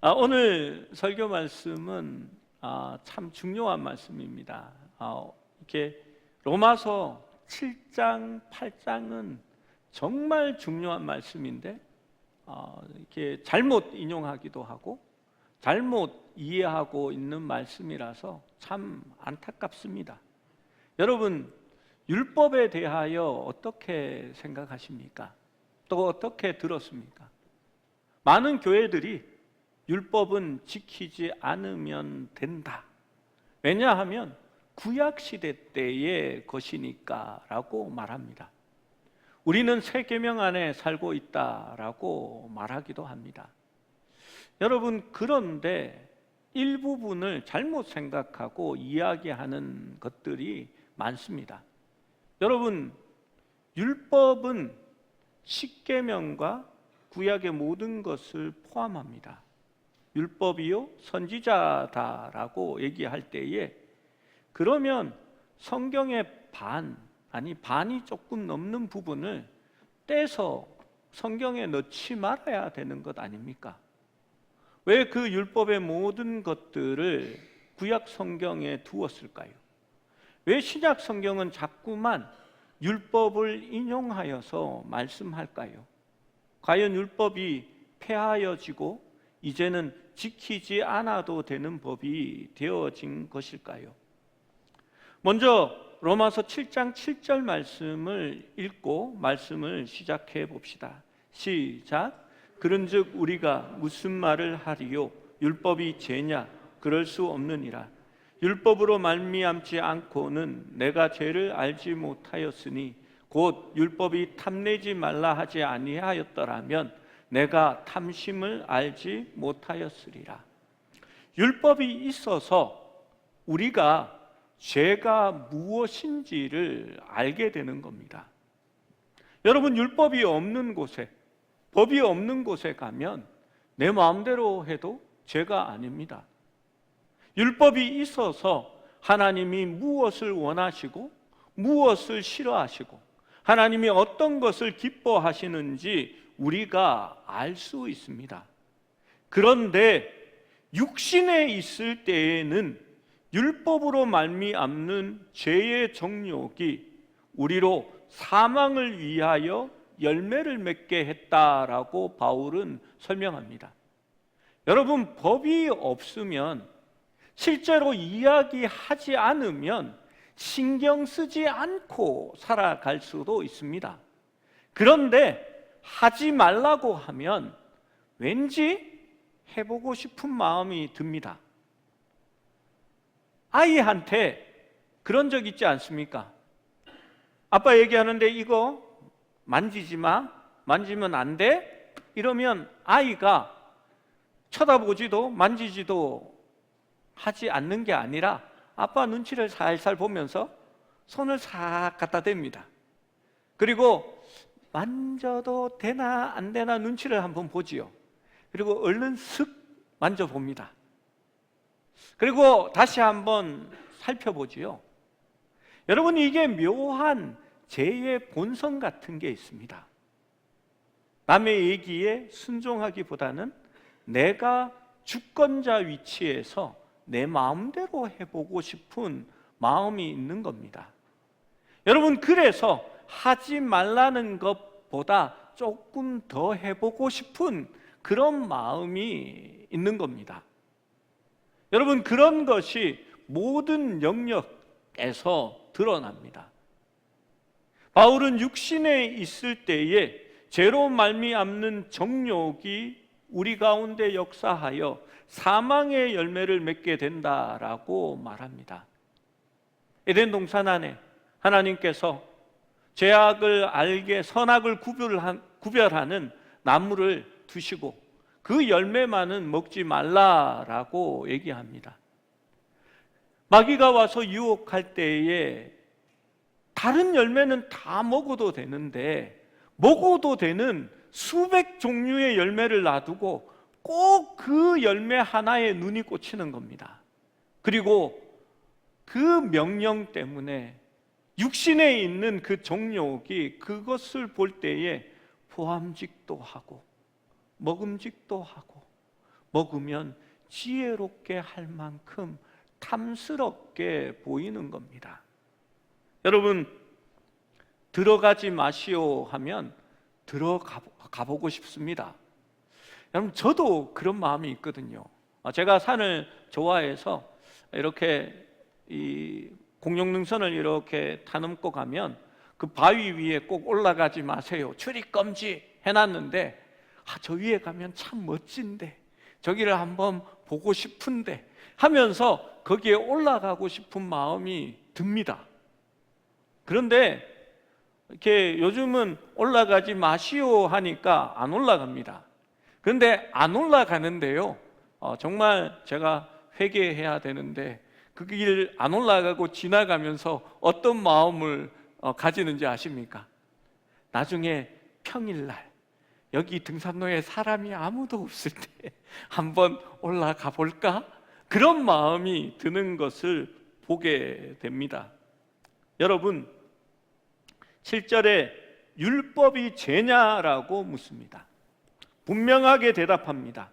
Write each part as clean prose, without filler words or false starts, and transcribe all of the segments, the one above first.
오늘 설교 말씀은 참 중요한 말씀입니다. 이렇게 로마서 7장, 8장은 정말 중요한 말씀인데 이렇게 잘못 인용하기도 하고 잘못 이해하고 있는 말씀이라서 참 안타깝습니다. 여러분, 율법에 대하여 어떻게 생각하십니까? 또 어떻게 들었습니까? 많은 교회들이 율법은 지키지 않으면 된다. 왜냐하면 구약시대 때의 것이니까 라고 말합니다. 우리는 새 계명 안에 살고 있다라고 말하기도 합니다. 여러분, 그런데 일부분을 잘못 생각하고 이야기하는 것들이 많습니다. 여러분, 율법은 십계명과 구약의 모든 것을 포함합니다. 율법이요 선지자다라고 얘기할 때에 그러면 성경의 반이 조금 넘는 부분을 떼서 성경에 넣지 말아야 되는 것 아닙니까? 왜 그 율법의 모든 것들을 구약 성경에 두었을까요? 왜 신약 성경은 자꾸만 율법을 인용하여서 말씀할까요? 과연 율법이 폐하여지고 이제는 지키지 않아도 되는 법이 되어진 것일까요? 먼저 로마서 7장 7절 말씀을 읽고 말씀을 시작해 봅시다. 시작. 그런즉 우리가 무슨 말을 하리요? 율법이 죄냐? 그럴 수 없느니라. 율법으로 말미암지 않고는 내가 죄를 알지 못하였으니 곧 율법이 탐내지 말라 하지 아니하였더라면 내가 탐심을 알지 못하였으리라. 율법이 있어서 우리가 죄가 무엇인지를 알게 되는 겁니다. 여러분, 율법이 없는 곳에, 법이 없는 곳에 가면 내 마음대로 해도 죄가 아닙니다. 율법이 있어서 하나님이 무엇을 원하시고 무엇을 싫어하시고 하나님이 어떤 것을 기뻐하시는지 우리가 알 수 있습니다. 그런데 육신에 있을 때에는 율법으로 말미암는 죄의 정욕이 우리로 사망을 위하여 열매를 맺게 했다라고 바울은 설명합니다. 여러분, 법이 없으면 실제로 이야기하지 않으면 신경 쓰지 않고 살아갈 수도 있습니다. 그런데 하지 말라고 하면 왠지 해보고 싶은 마음이 듭니다. 아이한테 그런 적 있지 않습니까? 아빠 얘기하는데 이거 만지지 마, 만지면 안 돼? 이러면 아이가 쳐다보지도 만지지도 하지 않는 게 아니라 아빠 눈치를 살살 보면서 손을 싹 갖다 댑니다. 그리고 만져도 되나 안 되나 눈치를 한번 보지요. 그리고 얼른 슥 만져봅니다. 그리고 다시 한번 살펴보지요. 여러분, 이게 묘한 죄의 본성 같은 게 있습니다. 남의 얘기에 순종하기보다는 내가 주권자 위치에서 내 마음대로 해보고 싶은 마음이 있는 겁니다. 여러분, 그래서 하지 말라는 것보다 조금 더 해보고 싶은 그런 마음이 있는 겁니다. 여러분, 그런 것이 모든 영역에서 드러납니다. 바울은 육신에 있을 때에 죄로 말미암는 정욕이 우리 가운데 역사하여 사망의 열매를 맺게 된다라고 말합니다. 에덴 동산 안에 하나님께서 죄악을 알게 선악을 구별하는 나무를 두시고 그 열매만은 먹지 말라라고 얘기합니다. 마귀가 와서 유혹할 때에 다른 열매는 다 먹어도 되는데 먹어도 되는 수백 종류의 열매를 놔두고 꼭 그 열매 하나에 눈이 꽂히는 겁니다. 그리고 그 명령 때문에 육신에 있는 그 정욕이 그것을 볼 때에 포함직도 하고 먹음직도 하고 먹으면 지혜롭게 할 만큼 탐스럽게 보이는 겁니다. 여러분, 들어가지 마시오 하면 들어가 보고 싶습니다. 여러분, 저도 그런 마음이 있거든요. 제가 산을 좋아해서 이렇게 이 공룡능선을 이렇게 타넘고 가면 그 바위 위에 꼭 올라가지 마세요, 출입금지 해놨는데, 저 위에 가면 참 멋진데, 저기를 한번 보고 싶은데 하면서 거기에 올라가고 싶은 마음이 듭니다. 그런데 이렇게 요즘은 올라가지 마시오 하니까 안 올라갑니다. 그런데 안 올라가는데요, 정말 제가 회개해야 되는데 그 길 안 올라가고 지나가면서 어떤 마음을 가지는지 아십니까? 나중에 평일날 여기 등산로에 사람이 아무도 없을 때 한번 올라가 볼까? 그런 마음이 드는 것을 보게 됩니다. 여러분, 7절에 율법이 죄냐라고 묻습니다. 분명하게 대답합니다.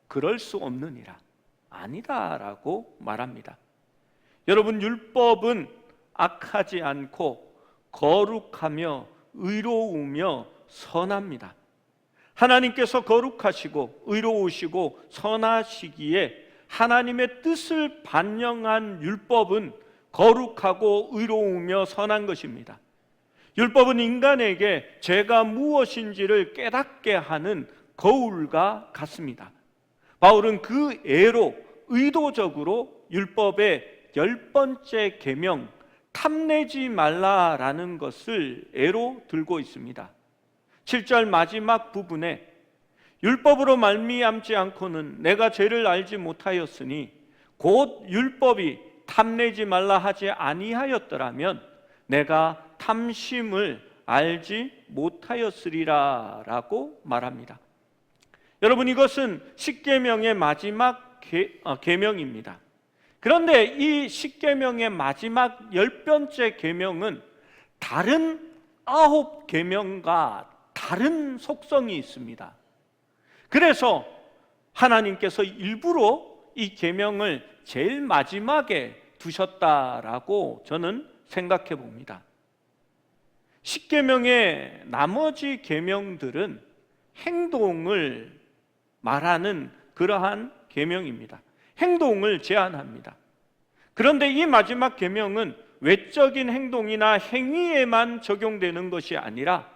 그럴 수 없느니라. 아니다라고 말합니다. 여러분, 율법은 악하지 않고 거룩하며 의로우며 선합니다. 하나님께서 거룩하시고 의로우시고 선하시기에 하나님의 뜻을 반영한 율법은 거룩하고 의로우며 선한 것입니다. 율법은 인간에게 죄가 무엇인지를 깨닫게 하는 거울과 같습니다. 바울은 그 애로 의도적으로 율법의 10번째 계명, 탐내지 말라라는 것을 애로 들고 있습니다. 7절 마지막 부분에 율법으로 말미암지 않고는 내가 죄를 알지 못하였으니 곧 율법이 탐내지 말라 하지 아니하였더라면 내가 탐심을 알지 못하였으리라 라고 말합니다. 여러분, 이것은 십계명의 마지막 계명입니다. 그런데 이 십계명의 마지막 10번째 계명은 다른 9계명과 다른 속성이 있습니다. 그래서 하나님께서 일부러 이 계명을 제일 마지막에 두셨다라고 저는 생각해 봅니다. 십계명의 나머지 계명들은 행동을 말하는 그러한 계명입니다. 행동을 제한합니다. 그런데 이 마지막 계명은 외적인 행동이나 행위에만 적용되는 것이 아니라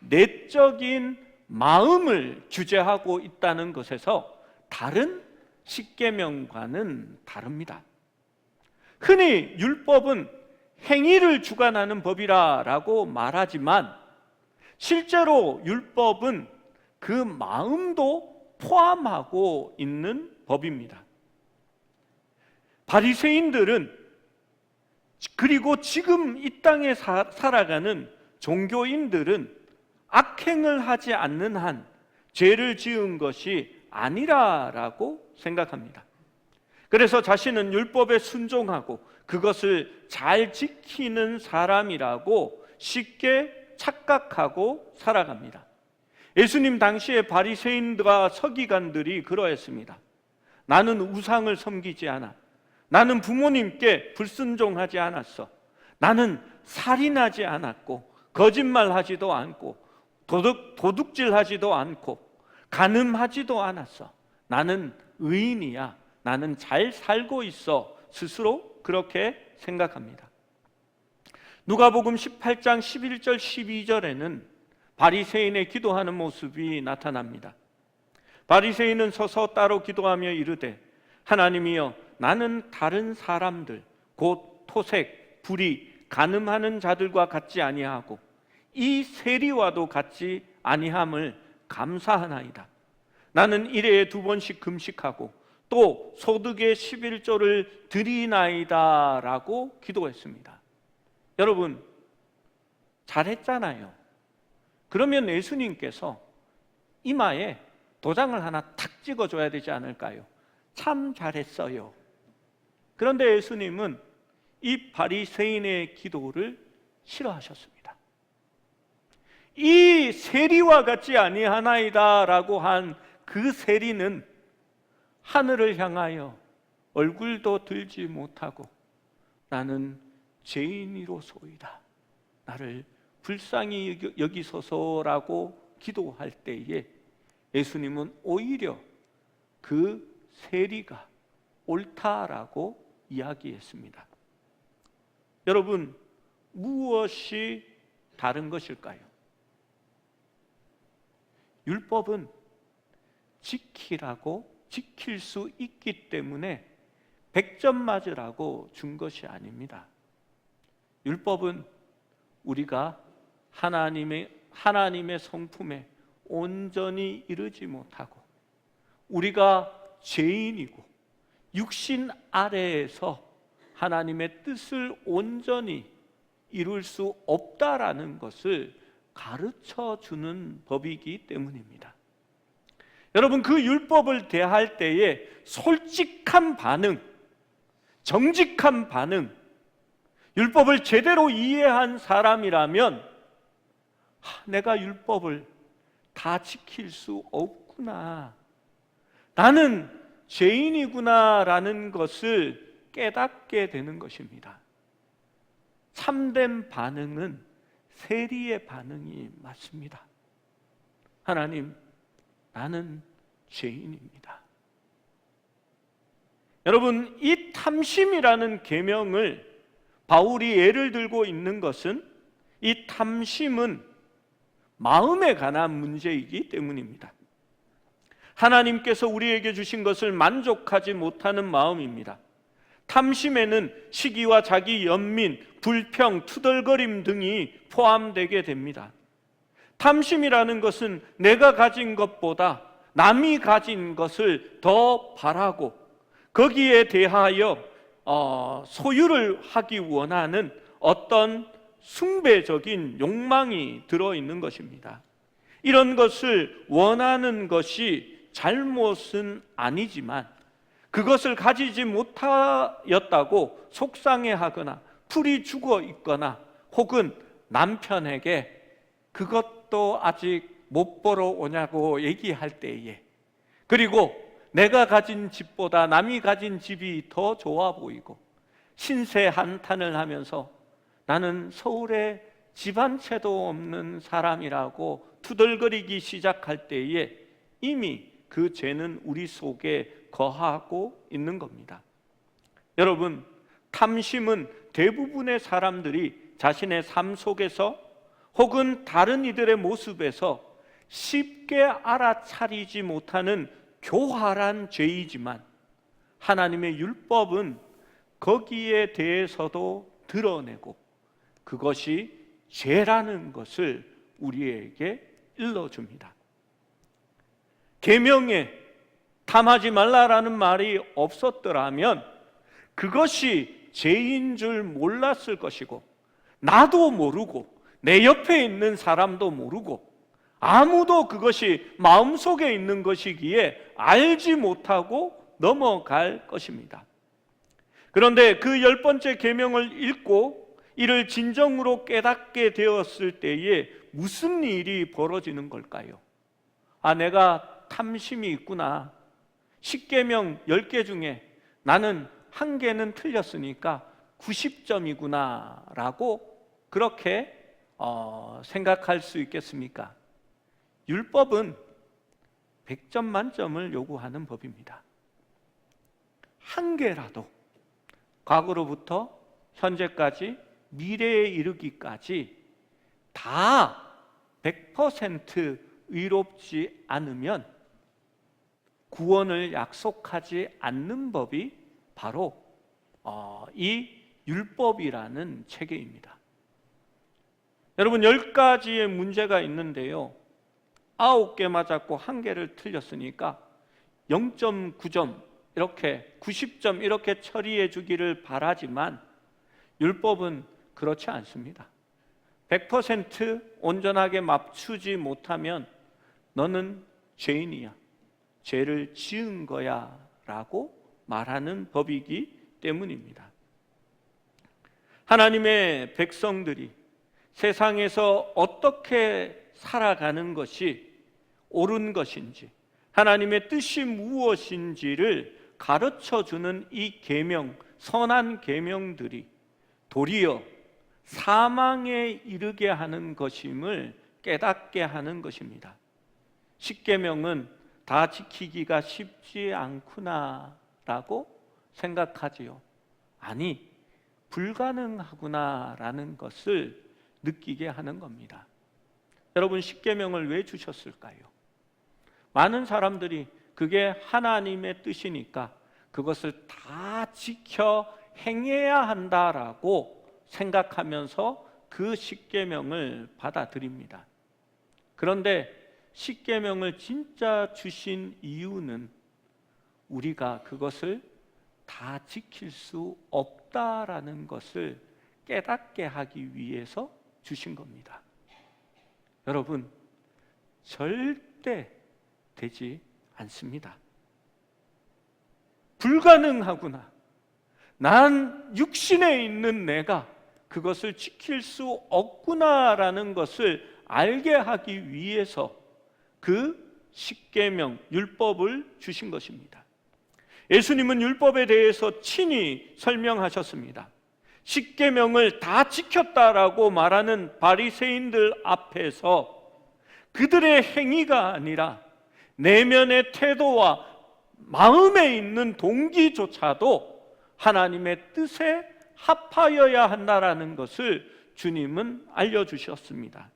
내적인 마음을 규제하고 있다는 것에서 다른 십계명과는 다릅니다. 흔히 율법은 행위를 주관하는 법이라고 말하지만 실제로 율법은 그 마음도 포함하고 있는 법입니다. 바리새인들은, 그리고 지금 이 땅에 살아가는 종교인들은 악행을 하지 않는 한 죄를 지은 것이 아니라라고 생각합니다. 그래서 자신은 율법에 순종하고 그것을 잘 지키는 사람이라고 쉽게 착각하고 살아갑니다. 예수님 당시의 바리새인과 서기관들이 그러했습니다. 나는 우상을 섬기지 않아. 나는 부모님께 불순종하지 않았어. 나는 살인하지 않았고 거짓말하지도 않고 도둑질하지도 않고 간음하지도 않았어. 나는 의인이야. 나는 잘 살고 있어. 스스로 그렇게 생각합니다. 누가복음 18장 11절 12절에는 바리새인의 기도하는 모습이 나타납니다. 바리새인은 서서 따로 기도하며 이르되 하나님이여, 나는 다른 사람들 곧 토색, 불의, 간음하는 자들과 같지 아니하고 이 세리와도 같지 아니함을 감사하나이다. 나는 일해에 2번씩 금식하고 또 소득의 11조를 드리나이다 라고 기도했습니다. 여러분, 잘했잖아요. 그러면 예수님께서 이마에 도장을 하나 탁 찍어줘야 되지 않을까요? 참 잘했어요. 그런데 예수님은 이 바리새인의 기도를 싫어하셨습니다. 이 세리와 같지 아니하나이다 라고 한 그 세리는 하늘을 향하여 얼굴도 들지 못하고 나는 죄인이로소이다, 나를 불쌍히 여기소서라고 기도할 때에 예수님은 오히려 그 세리가 옳다라고 이야기했습니다. 여러분, 무엇이 다른 것일까요? 율법은 지킬 수 있기 때문에 100점 맞으라고 준 것이 아닙니다. 율법은 우리가 하나님의 성품에 온전히 이르지 못하고 우리가 죄인이고 육신 아래에서 하나님의 뜻을 온전히 이룰 수 없다라는 것을 가르쳐 주는 법이기 때문입니다. 여러분, 그 율법을 대할 때에 솔직한 반응, 정직한 반응, 율법을 제대로 이해한 사람이라면 내가 율법을 다 지킬 수 없구나, 나는 죄인이구나라는 것을 깨닫게 되는 것입니다. 참된 반응은 세리의 반응이 맞습니다. 하나님, 나는 죄인입니다. 여러분, 이 탐심이라는 계명을 바울이 예를 들고 있는 것은 이 탐심은 마음에 관한 문제이기 때문입니다. 하나님께서 우리에게 주신 것을 만족하지 못하는 마음입니다. 탐심에는 시기와 자기 연민, 불평, 투덜거림 등이 포함되게 됩니다. 탐심이라는 것은 내가 가진 것보다 남이 가진 것을 더 바라고 거기에 대하여 소유를 하기 원하는 어떤 숭배적인 욕망이 들어있는 것입니다. 이런 것을 원하는 것이 잘못은 아니지만 그것을 가지지 못하였다고 속상해하거나 풀이 죽어 있거나 혹은 남편에게 그것도 아직 못 보러 오냐고 얘기할 때에, 그리고 내가 가진 집보다 남이 가진 집이 더 좋아 보이고 신세 한탄을 하면서 나는 서울에 집 한 채도 없는 사람이라고 투덜거리기 시작할 때에 이미 그 죄는 우리 속에 거하고 있는 겁니다. 여러분, 탐심은 대부분의 사람들이 자신의 삶 속에서 혹은 다른 이들의 모습에서 쉽게 알아차리지 못하는 교활한 죄이지만 하나님의 율법은 거기에 대해서도 드러내고 그것이 죄라는 것을 우리에게 일러줍니다. 계명에 탐하지 말라라는 말이 없었더라면 그것이 죄인 줄 몰랐을 것이고 나도 모르고 내 옆에 있는 사람도 모르고 아무도 그것이 마음속에 있는 것이기에 알지 못하고 넘어갈 것입니다. 그런데 그 10번째 계명을 읽고 이를 진정으로 깨닫게 되었을 때에 무슨 일이 벌어지는 걸까요? 내가 탐심이 있구나. 10계명 10개 중에 나는 1개는 틀렸으니까 90점이구나 라고 그렇게 생각할 수 있겠습니까? 율법은 100점 만점을 요구하는 법입니다. 1개라도 과거로부터 현재까지 미래에 이르기까지 다 100% 의롭지 않으면 구원을 약속하지 않는 법이 바로 이 율법이라는 체계입니다. 여러분, 10가지의 문제가 있는데요, 9개 맞았고 1개를 틀렸으니까 0.9점 이렇게 90점 이렇게 처리해 주기를 바라지만 율법은 그렇지 않습니다. 100% 온전하게 맞추지 못하면 너는 죄인이야, 죄를 지은 거야 라고 말하는 법이기 때문입니다. 하나님의 백성들이 세상에서 어떻게 살아가는 것이 옳은 것인지, 하나님의 뜻이 무엇인지를 가르쳐주는 이 계명, 선한 계명들이 도리어 사망에 이르게 하는 것임을 깨닫게 하는 것입니다. 십계명은 다 지키기가 쉽지 않구나라고 생각하지요. 아니, 불가능하구나라는 것을 느끼게 하는 겁니다. 여러분, 십계명을 왜 주셨을까요? 많은 사람들이 그게 하나님의 뜻이니까 그것을 다 지켜 행해야 한다라고 생각하면서 그 십계명을 받아들입니다. 그런데 십계명을 진짜 주신 이유는 우리가 그것을 다 지킬 수 없다라는 것을 깨닫게 하기 위해서 주신 겁니다. 여러분, 절대 되지 않습니다. 불가능하구나. 난 육신에 있는 내가 그것을 지킬 수 없구나라는 것을 알게 하기 위해서 그 십계명, 율법을 주신 것입니다. 예수님은 율법에 대해서 친히 설명하셨습니다. 십계명을 다 지켰다라고 말하는 바리새인들 앞에서 그들의 행위가 아니라 내면의 태도와 마음에 있는 동기조차도 하나님의 뜻에 합하여야 한다라는 것을 주님은 알려주셨습니다.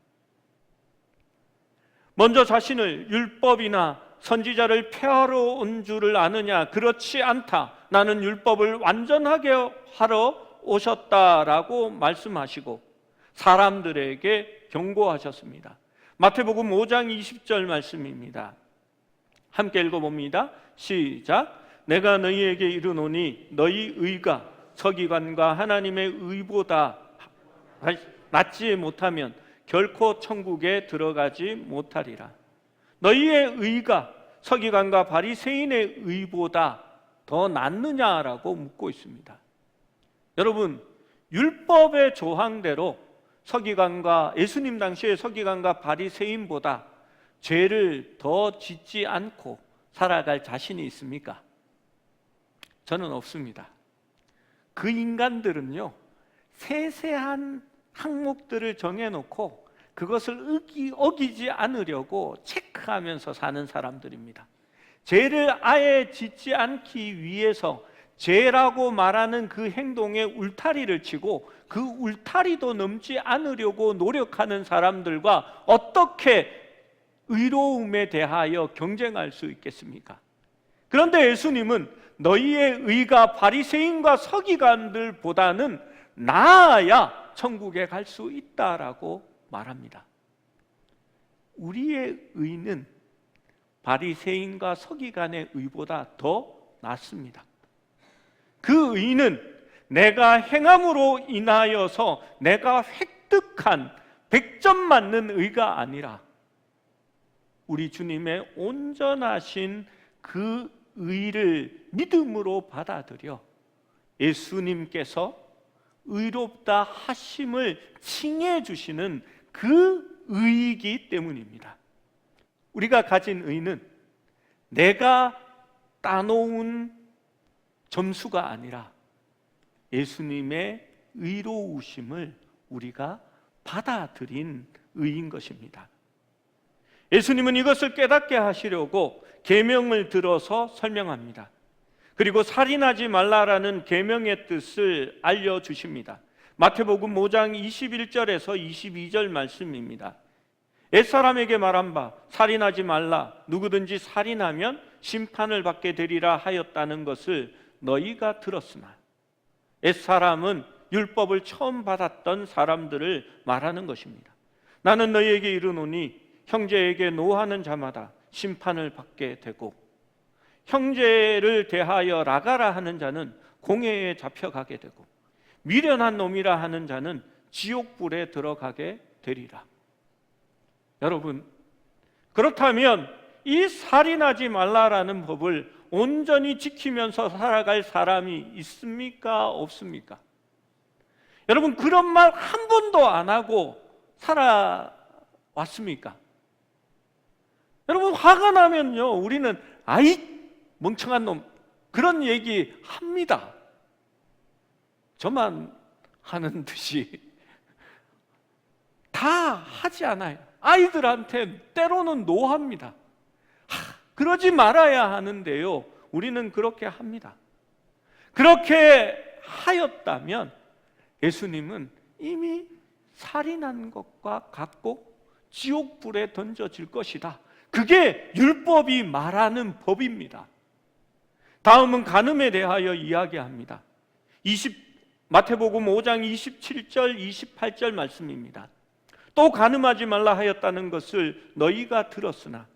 먼저 자신을 율법이나 선지자를 폐하러 온 줄을 아느냐? 그렇지 않다. 나는 율법을 완전하게 하러 오셨다라고 말씀하시고 사람들에게 경고하셨습니다. 마태복음 5장 20절 말씀입니다. 함께 읽어봅니다. 시작. 내가 너희에게 이르노니 너희 의가 서기관과 하나님의 의보다 낫지 못하면 결코 천국에 들어가지 못하리라. 너희의 의가 서기관과 바리새인의 의보다 더 낫느냐라고 묻고 있습니다. 여러분, 율법의 조항대로 서기관과 예수님 당시의 서기관과 바리새인보다 죄를 더 짓지 않고 살아갈 자신이 있습니까? 저는 없습니다. 그 인간들은요, 세세한 항목들을 정해놓고 그것을 어기지 않으려고 체크하면서 사는 사람들입니다. 죄를 아예 짓지 않기 위해서 죄라고 말하는 그 행동에 울타리를 치고 그 울타리도 넘지 않으려고 노력하는 사람들과 어떻게 의로움에 대하여 경쟁할 수 있겠습니까? 그런데 예수님은 너희의 의가 바리새인과 서기관들보다는 나아야 천국에 갈 수 있다라고 말합니다. 우리의 의는 바리새인과 서기관의 의보다 더 낫습니다. 그 의는 내가 행함으로 인하여서 내가 획득한 100점 맞는 의가 아니라 우리 주님의 온전하신 그 의를 믿음으로 받아들여 예수님께서 의롭다 하심을 칭해 주시는 그 의이기 때문입니다. 우리가 가진 의는 내가 따놓은 점수가 아니라 예수님의 의로우심을 우리가 받아들인 의인 것입니다. 예수님은 이것을 깨닫게 하시려고 계명을 들어서 설명합니다. 그리고 살인하지 말라라는 계명의 뜻을 알려주십니다. 마태복음 5장 21절에서 22절 말씀입니다. 옛사람에게 말한 바 살인하지 말라, 누구든지 살인하면 심판을 받게 되리라 하였다는 것을 너희가 들었으나, 옛사람은 율법을 처음 받았던 사람들을 말하는 것입니다. 나는 너희에게 이르노니 형제에게 노하는 자마다 심판을 받게 되고 형제를 대하여 라가라 하는 자는 공회에 잡혀가게 되고 미련한 놈이라 하는 자는 지옥불에 들어가게 되리라. 여러분, 그렇다면 이 살인하지 말라라는 법을 온전히 지키면서 살아갈 사람이 있습니까? 없습니까? 여러분, 그런 말 한 번도 안 하고 살아왔습니까? 여러분, 화가 나면요, 우리는 아이 멍청한 놈, 그런 얘기 합니다. 저만 하는 듯이 다 하지 않아요. 아이들한테 때로는 노합니다. 그러지 말아야 하는데요, 우리는 그렇게 합니다. 그렇게 하였다면 예수님은 이미 살인한 것과 같고 지옥불에 던져질 것이다. 그게 율법이 말하는 법입니다. 다음은 간음에 대하여 이야기합니다. 마태복음 5장 27절 28절 말씀입니다. 또 간음하지 말라 하였다는 것을 너희가 들었으나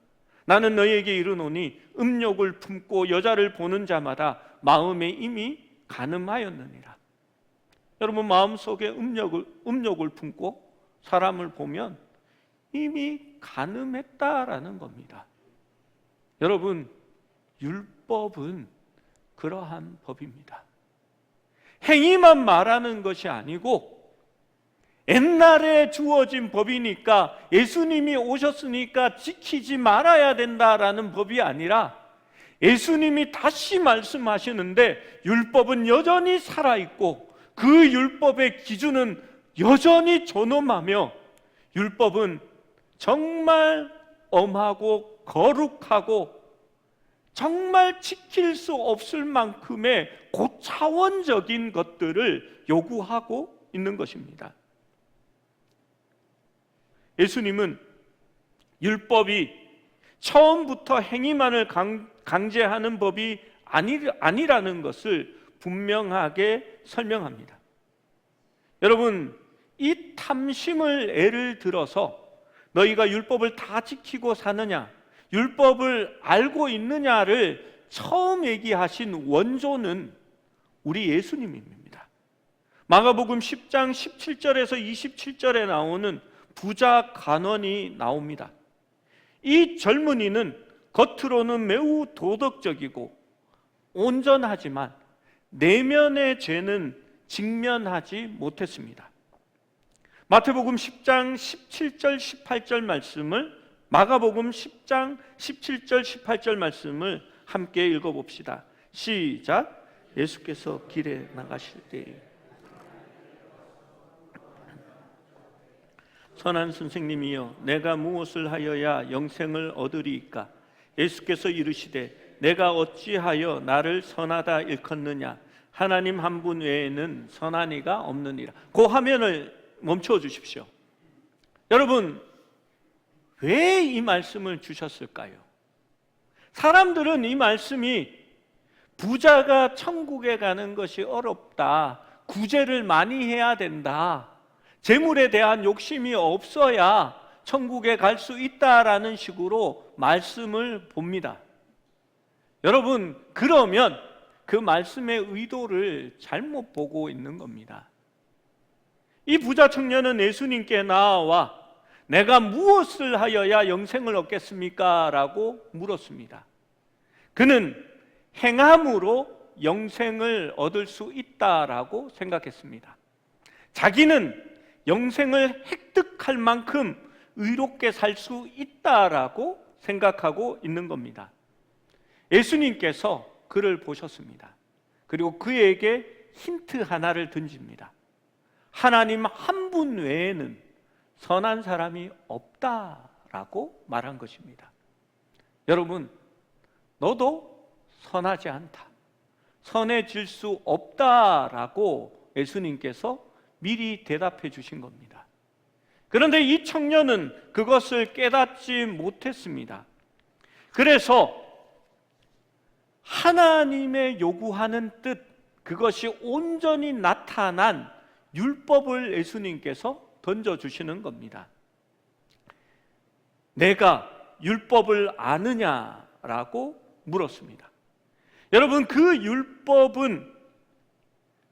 나는 너희에게 이르노니 음욕을 품고 여자를 보는 자마다 마음에 이미 간음하였느니라. 여러분, 마음속에 음욕을 품고 사람을 보면 이미 간음했다라는 겁니다. 여러분, 율법은 그러한 법입니다. 행위만 말하는 것이 아니고 옛날에 주어진 법이니까, 예수님이 오셨으니까 지키지 말아야 된다라는 법이 아니라 예수님이 다시 말씀하시는데 율법은 여전히 살아있고 그 율법의 기준은 여전히 존엄하며 율법은 정말 엄하고 거룩하고 정말 지킬 수 없을 만큼의 고차원적인 것들을 요구하고 있는 것입니다. 예수님은 율법이 처음부터 행위만을 강제하는 법이 아니라는 것을 분명하게 설명합니다. 여러분, 이 탐심을 예를 들어서 너희가 율법을 다 지키고 사느냐, 율법을 알고 있느냐를 처음 얘기하신 원조는 우리 예수님입니다. 마가복음 10장 17절에서 27절에 나오는 부자 간원이 나옵니다. 이 젊은이는 겉으로는 매우 도덕적이고 온전하지만 내면의 죄는 직면하지 못했습니다. 마태복음 10장 17절 18절 말씀을, 마가복음 10장 17절 18절 말씀을 함께 읽어봅시다. 시작. 예수께서 길에 나가실 때에 선한 선생님이여, 내가 무엇을 하여야 영생을 얻으리이까? 예수께서 이르시되 내가 어찌하여 나를 선하다 일컫느냐? 하나님 한 분 외에는 선한 이가 없느니라. 그 화면을 멈춰 주십시오. 여러분, 왜 이 말씀을 주셨을까요? 사람들은 이 말씀이 부자가 천국에 가는 것이 어렵다, 구제를 많이 해야 된다, 재물에 대한 욕심이 없어야 천국에 갈 수 있다라는 식으로 말씀을 봅니다. 여러분, 그러면 그 말씀의 의도를 잘못 보고 있는 겁니다. 이 부자 청년은 예수님께 나와 내가 무엇을 하여야 영생을 얻겠습니까? 라고 물었습니다. 그는 행함으로 영생을 얻을 수 있다라고 생각했습니다. 자기는 영생을 획득할 만큼 의롭게 살 수 있다라고 생각하고 있는 겁니다. 예수님께서 그를 보셨습니다. 그리고 그에게 힌트 하나를 던집니다. 하나님 한 분 외에는 선한 사람이 없다라고 말한 것입니다. 여러분, 너도 선하지 않다, 선해질 수 없다라고 예수님께서 미리 대답해 주신 겁니다. 그런데 이 청년은 그것을 깨닫지 못했습니다. 그래서 하나님의 요구하는 뜻, 그것이 온전히 나타난 율법을 예수님께서 던져주시는 겁니다. 내가 율법을 아느냐라고 물었습니다. 여러분, 그 율법은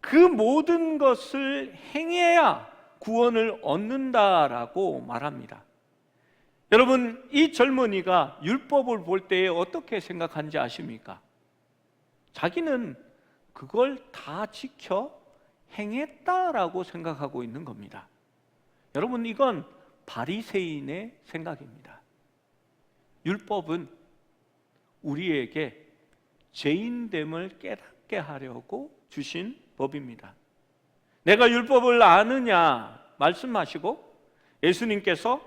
그 모든 것을 행해야 구원을 얻는다라고 말합니다. 여러분, 이 젊은이가 율법을 볼 때에 어떻게 생각하는지 아십니까? 자기는 그걸 다 지켜 행했다라고 생각하고 있는 겁니다. 여러분, 이건 바리새인의 생각입니다. 율법은 우리에게 죄인됨을 깨닫게 하려고 주신 법입니다. 내가 율법을 아느냐 말씀하시고 예수님께서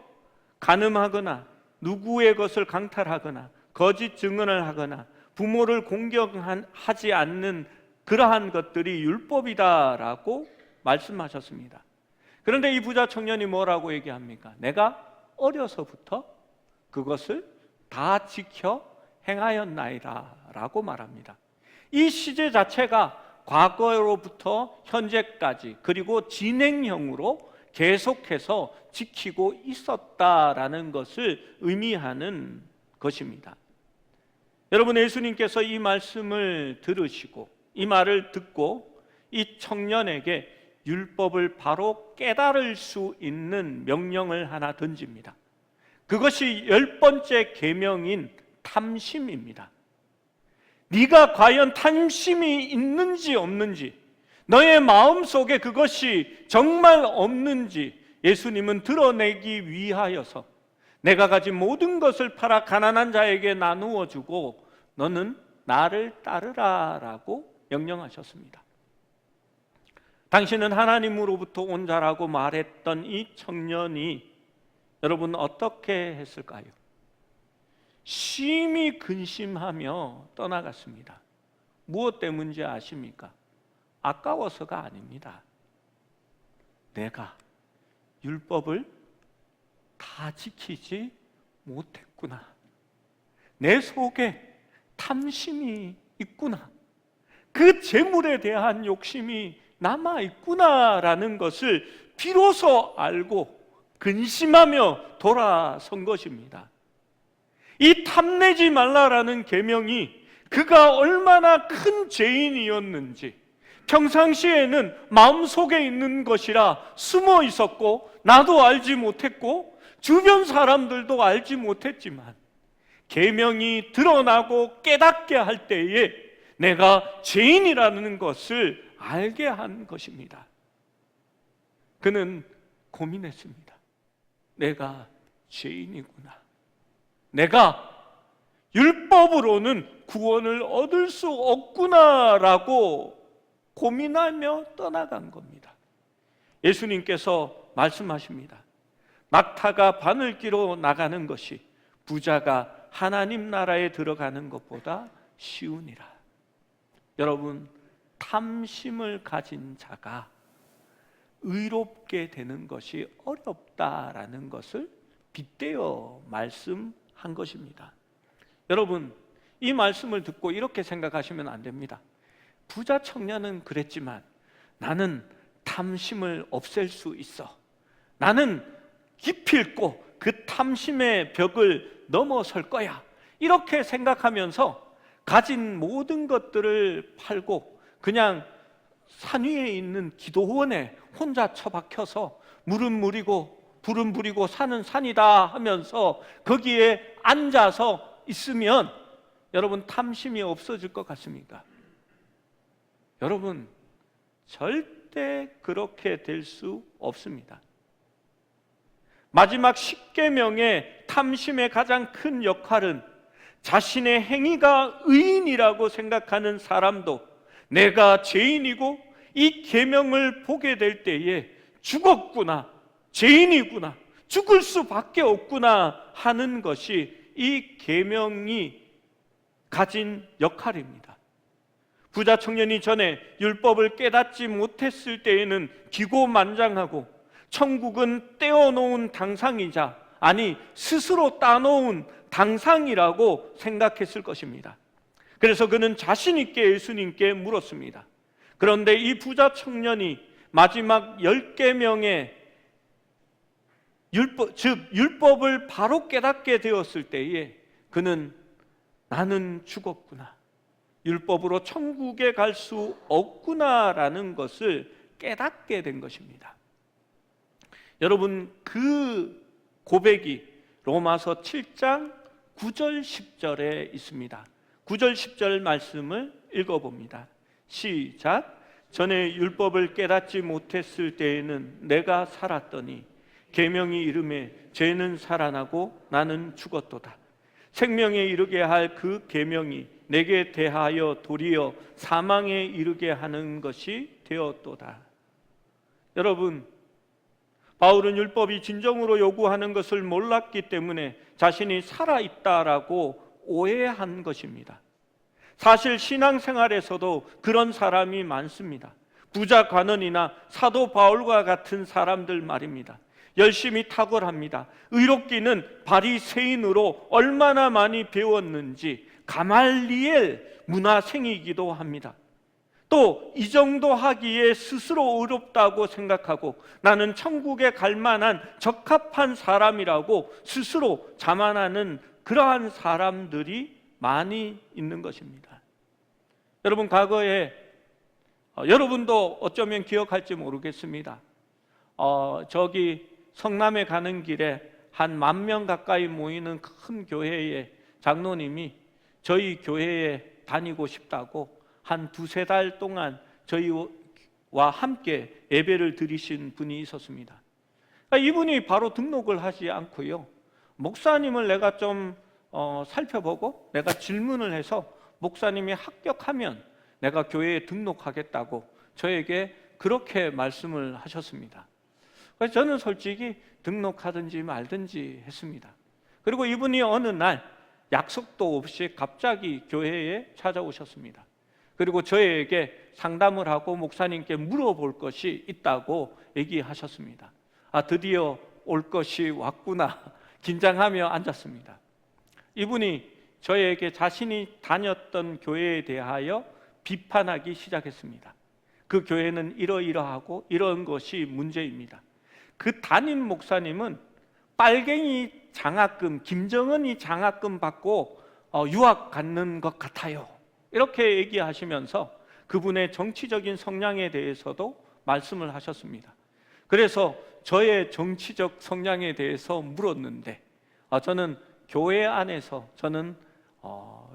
간음하거나 누구의 것을 강탈하거나 거짓 증언을 하거나 부모를 공경하지 않는 그러한 것들이 율법이다라고 말씀하셨습니다. 그런데 이 부자 청년이 뭐라고 얘기합니까? 내가 어려서부터 그것을 다 지켜 행하였나이다 라고 말합니다. 이 시제 자체가 과거로부터 현재까지 그리고 진행형으로 계속해서 지키고 있었다라는 것을 의미하는 것입니다. 여러분, 예수님께서 이 말씀을 들으시고 이 말을 듣고 이 청년에게 율법을 바로 깨달을 수 있는 명령을 하나 던집니다. 그것이 10번째 계명인 탐심입니다. 네가 과연 탐심이 있는지 없는지, 너의 마음속에 그것이 정말 없는지 예수님은 드러내기 위하여서 내가 가진 모든 것을 팔아 가난한 자에게 나누어 주고 너는 나를 따르라 라고 명령하셨습니다. 당신은 하나님으로부터 온 자라고 말했던 이 청년이 여러분 어떻게 했을까요? 심히 근심하며 떠나갔습니다. 무엇 때문인지 아십니까? 아까워서가 아닙니다. 내가 율법을 다 지키지 못했구나. 내 속에 탐심이 있구나. 그 재물에 대한 욕심이 남아있구나라는 것을 비로소 알고 근심하며 돌아선 것입니다. 이 탐내지 말라라는 계명이 그가 얼마나 큰 죄인이었는지, 평상시에는 마음속에 있는 것이라 숨어 있었고 나도 알지 못했고 주변 사람들도 알지 못했지만 계명이 드러나고 깨닫게 할 때에 내가 죄인이라는 것을 알게 한 것입니다. 그는 고민했습니다. 내가 죄인이구나. 내가 율법으로는 구원을 얻을 수 없구나라고 고민하며 떠나간 겁니다. 예수님께서 말씀하십니다. 낙타가 바늘기로 나가는 것이 부자가 하나님 나라에 들어가는 것보다 쉬우니라. 여러분, 탐심을 가진 자가 의롭게 되는 것이 어렵다라는 것을 빗대어 말씀한 것입니다. 여러분, 이 말씀을 듣고 이렇게 생각하시면 안 됩니다. 부자 청년은 그랬지만 나는 탐심을 없앨 수 있어. 나는 기필코 그 탐심의 벽을 넘어설 거야. 이렇게 생각하면서 가진 모든 것들을 팔고 그냥 산 위에 있는 기도원에 혼자 처박혀서 물은 물이고 불은 불이고 산은 산이다 하면서 거기에 앉아서 있으면 여러분 탐심이 없어질 것 같습니까? 여러분, 절대 그렇게 될 수 없습니다. 마지막 10계명의 탐심의 가장 큰 역할은 자신의 행위가 의인이라고 생각하는 사람도 내가 죄인이고 이 계명을 보게 될 때에 죽었구나, 죄인이구나, 죽을 수밖에 없구나 하는 것이 이 계명이 가진 역할입니다. 부자 청년이 전에 율법을 깨닫지 못했을 때에는 기고만장하고 천국은 떼어놓은 당상이자, 아니 스스로 따놓은 당상이라고 생각했을 것입니다. 그래서 그는 자신 있게 예수님께 물었습니다. 그런데 이 부자 청년이 마지막 10계명의 율법을 바로 깨닫게 되었을 때에 그는 나는 죽었구나, 율법으로 천국에 갈 수 없구나라는 것을 깨닫게 된 것입니다. 여러분, 그 고백이 로마서 7장 9절 10절에 있습니다. 9절 10절 말씀을 읽어봅니다. 시작. 전에 율법을 깨닫지 못했을 때에는 내가 살았더니 계명이 이르매 죄는 살아나고 나는 죽었도다. 생명에 이르게 할 그 계명이 내게 대하여 도리어 사망에 이르게 하는 것이 되었도다. 여러분, 바울은 율법이 진정으로 요구하는 것을 몰랐기 때문에 자신이 살아있다라고 오해한 것입니다. 사실 신앙생활에서도 그런 사람이 많습니다. 부자 관원이나 사도 바울과 같은 사람들 말입니다. 열심히 탁월합니다. 의롭기는 바리새인으로 얼마나 많이 배웠는지 가말리엘 문화생이기도 합니다. 또 이 정도 하기에 스스로 의롭다고 생각하고 나는 천국에 갈 만한 적합한 사람이라고 스스로 자만하는 그러한 사람들이 많이 있는 것입니다. 여러분, 과거에 여러분도 어쩌면 기억할지 모르겠습니다. 저기 성남에 가는 길에 한 10,000명 가까이 모이는 큰 교회의 장로님이 저희 교회에 다니고 싶다고 한 2-3달 동안 저희와 함께 예배를 드리신 분이 있었습니다. 이분이 바로 등록을 하지 않고요, 목사님을 내가 좀 살펴보고 내가 질문을 해서 목사님이 합격하면 내가 교회에 등록하겠다고 저에게 그렇게 말씀을 하셨습니다. 그래서 저는 솔직히 등록하든지 말든지 했습니다. 그리고 이분이 어느 날 약속도 없이 갑자기 교회에 찾아오셨습니다. 그리고 저에게 상담을 하고 목사님께 물어볼 것이 있다고 얘기하셨습니다. 드디어 올 것이 왔구나 긴장하며 앉았습니다. 이분이 저에게 자신이 다녔던 교회에 대하여 비판하기 시작했습니다. 그 교회는 이러이러하고 이런 것이 문제입니다. 그 담임 목사님은 빨갱이 장학금, 김정은이 장학금 받고 유학 갔는 것 같아요. 이렇게 얘기하시면서 그분의 정치적인 성향에 대해서도 말씀을 하셨습니다. 그래서 저의 정치적 성향에 대해서 물었는데 저는 교회 안에서 저는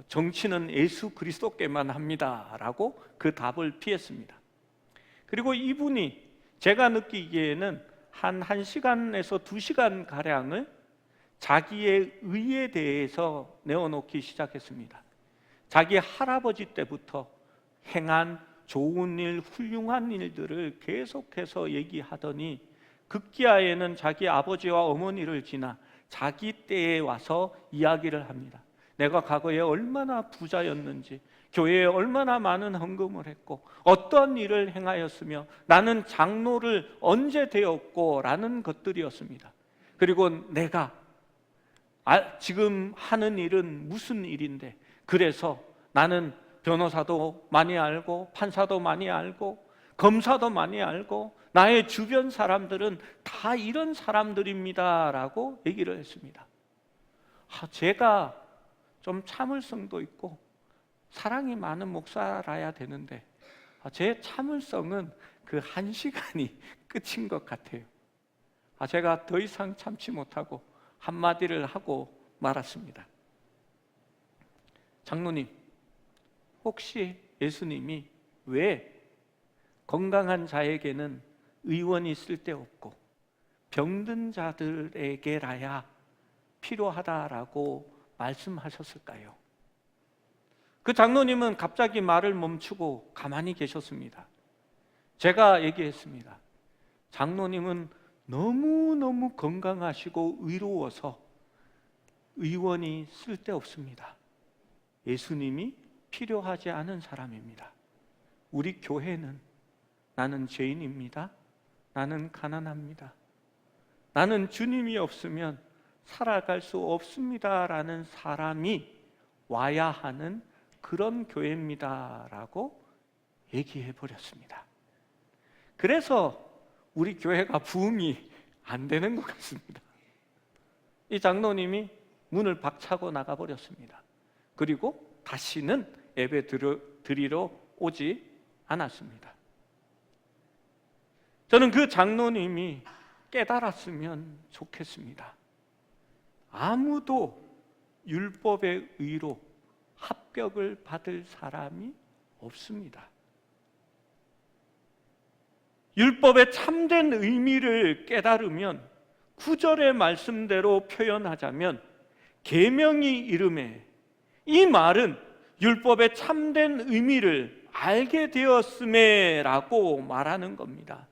정치는 예수 그리스도께만 합니다 라고 그 답을 피했습니다. 그리고 이분이 제가 느끼기에는 한 1시간에서 2시간 가량을 자기의 의에 대해서 내어놓기 시작했습니다. 자기 할아버지 때부터 행한 좋은 일, 훌륭한 일들을 계속해서 얘기하더니 급기야에는 자기 아버지와 어머니를 지나 자기 때에 와서 이야기를 합니다. 내가 과거에 얼마나 부자였는지, 교회에 얼마나 많은 헌금을 했고 어떤 일을 행하였으며 나는 장로를 언제 되었고 라는 것들이었습니다. 그리고 내가 지금 하는 일은 무슨 일인데, 그래서 나는 변호사도 많이 알고 판사도 많이 알고 검사도 많이 알고 나의 주변 사람들은 다 이런 사람들입니다 라고 얘기를 했습니다. 제가 좀 참을성도 있고 사랑이 많은 목사라야 되는데 제 참을성은 그 1시간이 끝인 것 같아요. 제가 더 이상 참지 못하고 한마디를 하고 말았습니다. 장로님, 혹시 예수님이 왜 건강한 자에게는 의원이 쓸데없고 병든 자들에게라야 필요하다라고 말씀하셨을까요? 그 장로님은 갑자기 말을 멈추고 가만히 계셨습니다. 제가 얘기했습니다. 장로님은 너무너무 건강하시고 의로워서 의원이 쓸데없습니다. 예수님이 필요하지 않은 사람입니다. 우리 교회는 나는 죄인입니다. 나는 가난합니다. 나는 주님이 없으면 살아갈 수 없습니다 라는 사람이 와야 하는 그런 교회입니다 라고 얘기해 버렸습니다. 그래서 우리 교회가 부흥이 안 되는 것 같습니다. 이 장로님이 문을 박차고 나가버렸습니다. 그리고 다시는 예배 드리러 오지 않았습니다. 저는 그 장로님이 깨달았으면 좋겠습니다. 아무도 율법의 의로 합격을 받을 사람이 없습니다. 율법의 참된 의미를 깨달으면 9절의 말씀대로 표현하자면 계명이 이르매, 이 말은 율법의 참된 의미를 알게 되었음에라고 말하는 겁니다.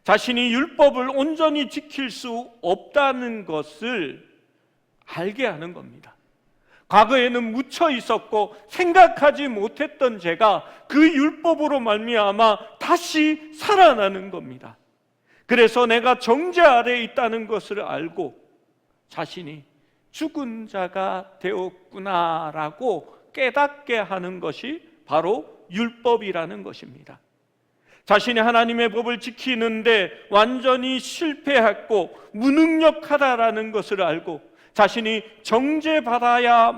자신이 율법을 온전히 지킬 수 없다는 것을 알게 하는 겁니다. 과거에는 묻혀 있었고 생각하지 못했던 죄가 그 율법으로 말미암아 다시 살아나는 겁니다. 그래서 내가 정죄 아래에 있다는 것을 알고 자신이 죽은 자가 되었구나라고 깨닫게 하는 것이 바로 율법이라는 것입니다. 자신이 하나님의 법을 지키는데 완전히 실패했고 무능력하다라는 것을 알고 자신이 정죄받아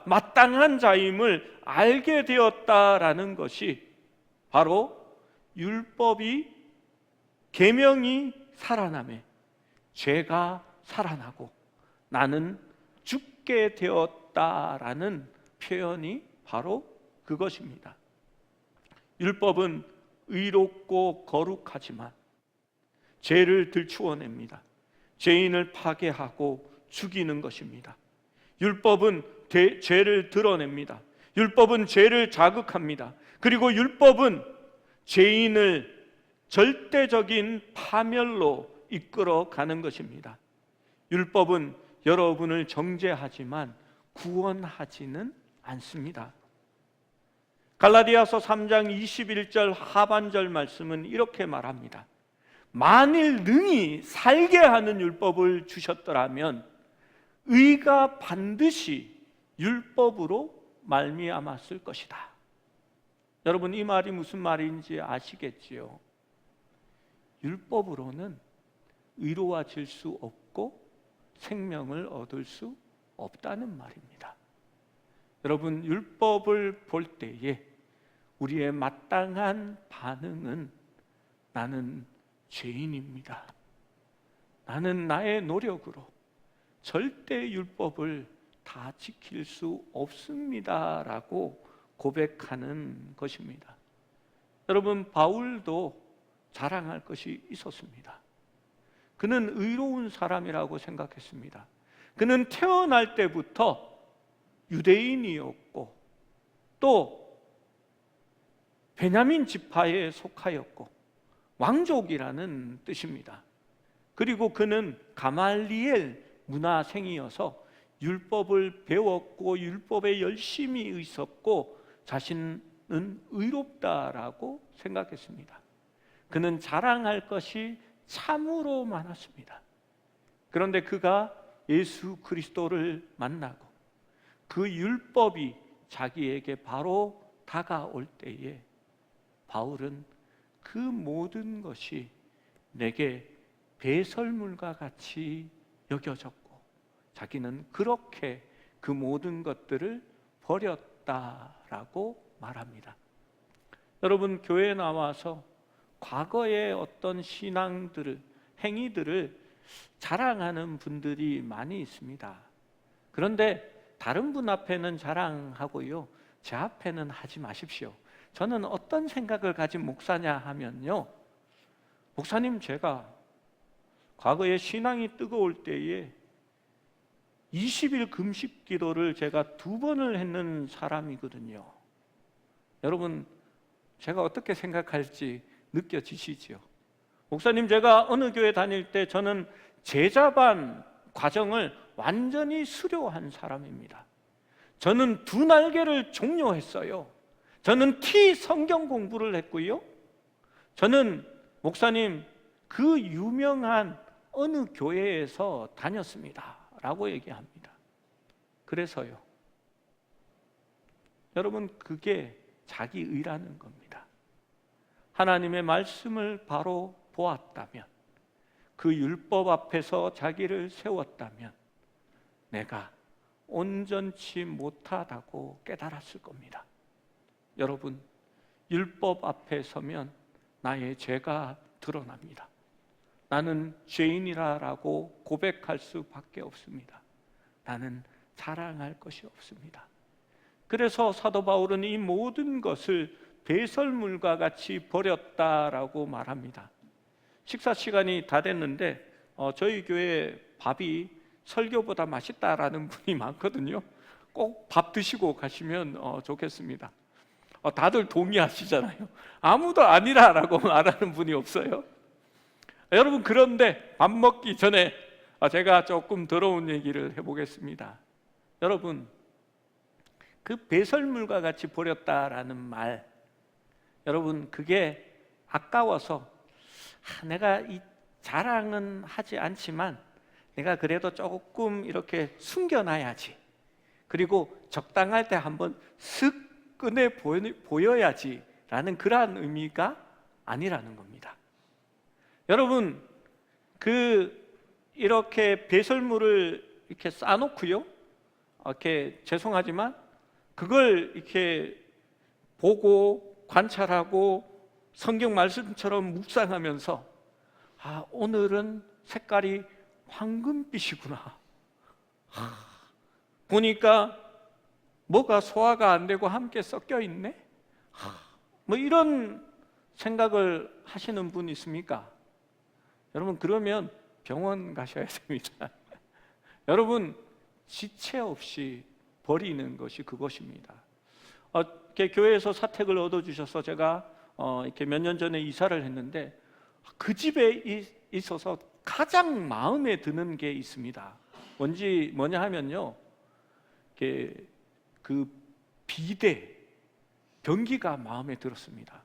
마땅한 자임을 알게 되었다라는 것이 바로 율법이, 계명이 살아남에 죄가 살아나고 나는 죽게 되었다라는 표현이 바로 그것입니다. 율법은 의롭고 거룩하지만 죄를 들추어냅니다. 죄인을 파괴하고 죽이는 것입니다. 율법은 죄를 드러냅니다. 율법은 죄를 자극합니다. 그리고 율법은 죄인을 절대적인 파멸로 이끌어 가는 것입니다. 율법은 여러분을 정죄하지만 구원하지는 않습니다. 갈라디아서 3장 21절 하반절 말씀은 이렇게 말합니다. 만일 능히 살게 하는 율법을 주셨더라면 의가 반드시 율법으로 말미암았을 것이다. 여러분, 이 말이 무슨 말인지 아시겠지요? 율법으로는 의로워질 수 없고 생명을 얻을 수 없다는 말입니다. 여러분, 율법을 볼 때에 우리의 마땅한 반응은 나는 죄인입니다. 나는 나의 노력으로 절대 율법을 다 지킬 수 없습니다라고 고백하는 것입니다. 여러분, 바울도 자랑할 것이 있었습니다. 그는 의로운 사람이라고 생각했습니다. 그는 태어날 때부터 유대인이었고 또 베냐민 지파에 속하였고 왕족이라는 뜻입니다. 그리고 그는 가말리엘 문화생이어서 율법을 배웠고 율법에 열심히 있었고 자신은 의롭다라고 생각했습니다. 그는 자랑할 것이 참으로 많았습니다. 그런데 그가 예수 그리스도를 만나고 그 율법이 자기에게 바로 다가올 때에 바울은 그 모든 것이 내게 배설물과 같이 여겨졌고 자기는 그렇게 그 모든 것들을 버렸다라고 말합니다. 여러분, 교회에 나와서 과거의 어떤 신앙들을, 행위들을 자랑하는 분들이 많이 있습니다. 그런데 다른 분 앞에는 자랑하고요, 제 앞에는 하지 마십시오. 저는 어떤 생각을 가진 목사냐 하면요, 목사님, 제가 과거에 신앙이 뜨거울 때에 20일 금식 기도를 제가 2번을 했는 사람이거든요. 여러분, 제가 어떻게 생각할지 느껴지시죠? 목사님, 제가 어느 교회 다닐 때 저는 제자반 과정을 완전히 수료한 사람입니다. 저는 2날개를 종료했어요. 저는 성경 공부를 했고요. 저는 목사님 그 유명한 어느 교회에서 다녔습니다 라고 얘기합니다. 그래서요, 여러분, 그게 자기 의라는 겁니다. 하나님의 말씀을 바로 보았다면, 그 율법 앞에서 자기를 세웠다면 내가 온전치 못하다고 깨달았을 겁니다. 여러분, 율법 앞에 서면 나의 죄가 드러납니다. 나는 죄인이라고 고백할 수밖에 없습니다. 나는 자랑할 것이 없습니다. 그래서 사도 바울은 이 모든 것을 배설물과 같이 버렸다라고 말합니다. 식사 시간이 다 됐는데 저희 교회 밥이 설교보다 맛있다라는 분이 많거든요. 꼭 밥 드시고 가시면 좋겠습니다. 다들 동의하시잖아요. 아무도 아니라라고 말하는 분이 없어요. 여러분, 그런데 밥 먹기 전에 제가 조금 더러운 얘기를 해보겠습니다. 여러분, 그 배설물과 같이 버렸다라는 말, 여러분, 그게 아까워서 내가 이 자랑은 하지 않지만 내가 그래도 조금 이렇게 숨겨놔야지, 그리고 적당할 때 한번 쓱 꺼내 보여야지 라는 그러한 의미가 아니라는 겁니다. 여러분, 이렇게 배설물을 이렇게 쌓아놓고요, 이렇게 죄송하지만 그걸 이렇게 보고 관찰하고 성경 말씀처럼 묵상하면서 오늘은 색깔이 황금빛이구나, 보니까 뭐가 소화가 안 되고 함께 섞여 있네, 뭐 이런 생각을 하시는 분 있습니까? 여러분, 그러면 병원 가셔야 됩니다. 여러분, 지체 없이 버리는 것이 그것입니다. 이렇게 교회에서 사택을 얻어주셔서 제가 이렇게 몇 년 전에 이사를 했는데 그 집에 있어서 가장 마음에 드는 게 있습니다. 뭐냐 하면요, 그 비데, 변기가 마음에 들었습니다.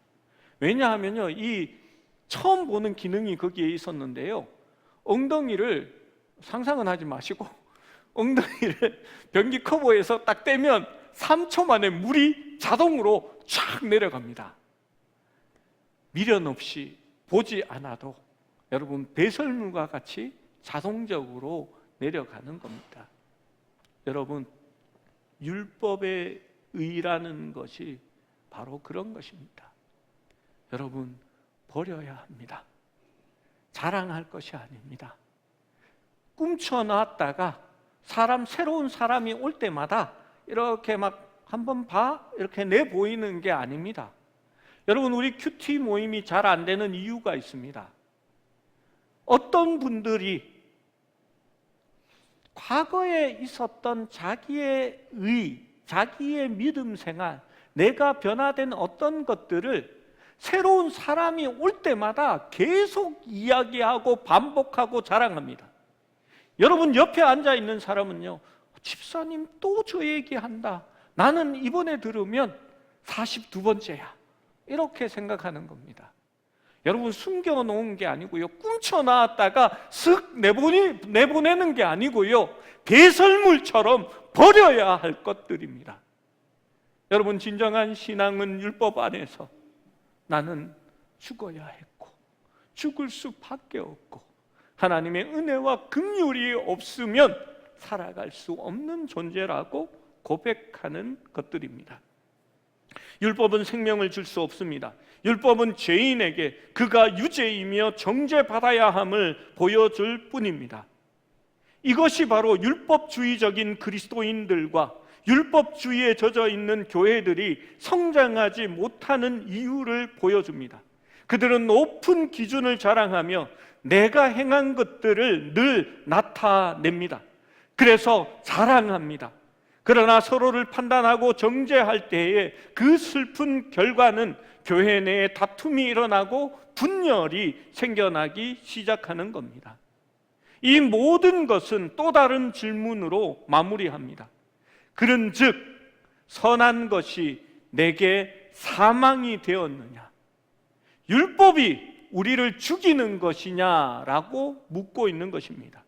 왜냐하면요, 이 처음 보는 기능이 거기에 있었는데요, 엉덩이를, 상상은 하지 마시고 엉덩이를 변기 커버에서 딱 떼면 3초 만에 물이 자동으로 쫙 내려갑니다. 미련 없이 보지 않아도 여러분, 배설물과 같이 자동적으로 내려가는 겁니다. 여러분, 율법의 의라는 것이 바로 그런 것입니다. 여러분, 버려야 합니다. 자랑할 것이 아닙니다. 꿈쳐놨다가 새로운 사람이 올 때마다 이렇게 막 한번 이렇게 내보이는 게 아닙니다. 여러분, 우리 큐티 모임이 잘 안 되는 이유가 있습니다. 어떤 분들이 과거에 있었던 자기의 자기의 믿음 생활, 내가 변화된 어떤 것들을 새로운 사람이 올 때마다 계속 이야기하고 반복하고 자랑합니다. 여러분, 옆에 앉아 있는 사람은요, 집사님 또 저 얘기한다, 나는 이번에 들으면 42번째야, 이렇게 생각하는 겁니다. 여러분, 숨겨놓은 게 아니고요, 꿈쳐놨다가 쓱 내보내는 게 아니고요, 배설물처럼 버려야 할 것들입니다. 여러분, 진정한 신앙은 율법 안에서 나는 죽어야 했고 죽을 수밖에 없고 하나님의 은혜와 긍휼이 없으면 살아갈 수 없는 존재라고 고백하는 것들입니다. 율법은 생명을 줄 수 없습니다. 율법은 죄인에게 그가 유죄이며 정죄받아야 함을 보여줄 뿐입니다. 이것이 바로 율법주의적인 그리스도인들과 율법주의에 젖어 있는 교회들이 성장하지 못하는 이유를 보여줍니다. 그들은 높은 기준을 자랑하며 내가 행한 것들을 늘 나타냅니다. 그래서 자랑합니다. 그러나 서로를 판단하고 정죄할 때에 그 슬픈 결과는 교회 내에 다툼이 일어나고 분열이 생겨나기 시작하는 겁니다. 이 모든 것은 또 다른 질문으로 마무리합니다. 그런즉 선한 것이 내게 사망이 되었느냐, 율법이 우리를 죽이는 것이냐라고 묻고 있는 것입니다.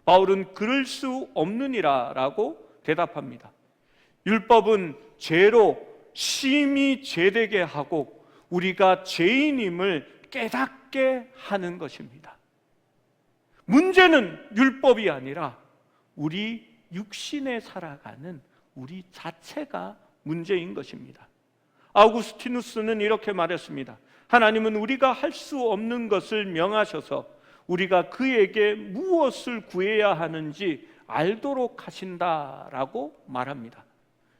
바울은 그럴 수 없느니라라고 대답합니다. 율법은 죄로 심히 죄되게 하고 우리가 죄인임을 깨닫게 하는 것입니다. 문제는 율법이 아니라 우리 육신에 살아가는 우리 자체가 문제인 것입니다. 아우구스티누스는 이렇게 말했습니다. 하나님은 우리가 할 수 없는 것을 명하셔서 우리가 그에게 무엇을 구해야 하는지 알도록 하신다라고 말합니다.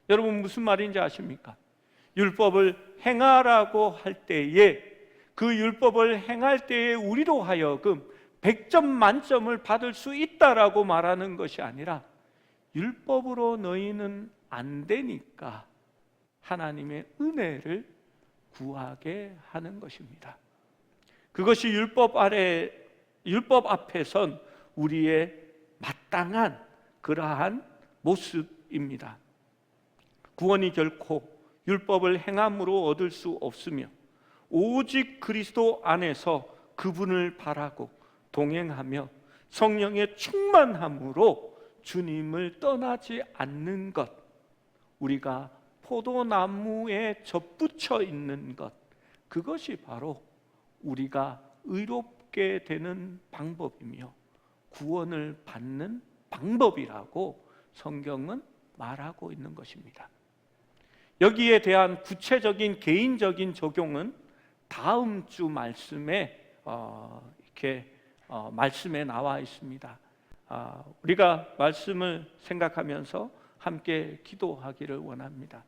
여러분, 무슨 말인지 아십니까? 율법을 행하라고 할 때에 그 율법을 행할 때에 우리로 하여금 100점 만점을 받을 수 있다라고 말하는 것이 아니라 율법으로 너희는 안 되니까 하나님의 은혜를 구하게 하는 것입니다. 그것이 율법 앞에선 우리의 마땅한 그러한 모습입니다. 구원이 결코 율법을 행함으로 얻을 수 없으며 오직 그리스도 안에서 그분을 바라고 동행하며 성령의 충만함으로 주님을 떠나지 않는 것, 우리가 포도나무에 접붙여 있는 것, 그것이 바로 우리가 의롭게 되는 방법이며 구원을 받는 방법이라고 성경은 말하고 있는 것입니다. 여기에 대한 구체적인 개인적인 적용은 다음 주 말씀에 말씀에 나와 있습니다. 우리가 말씀을 생각하면서 함께 기도하기를 원합니다.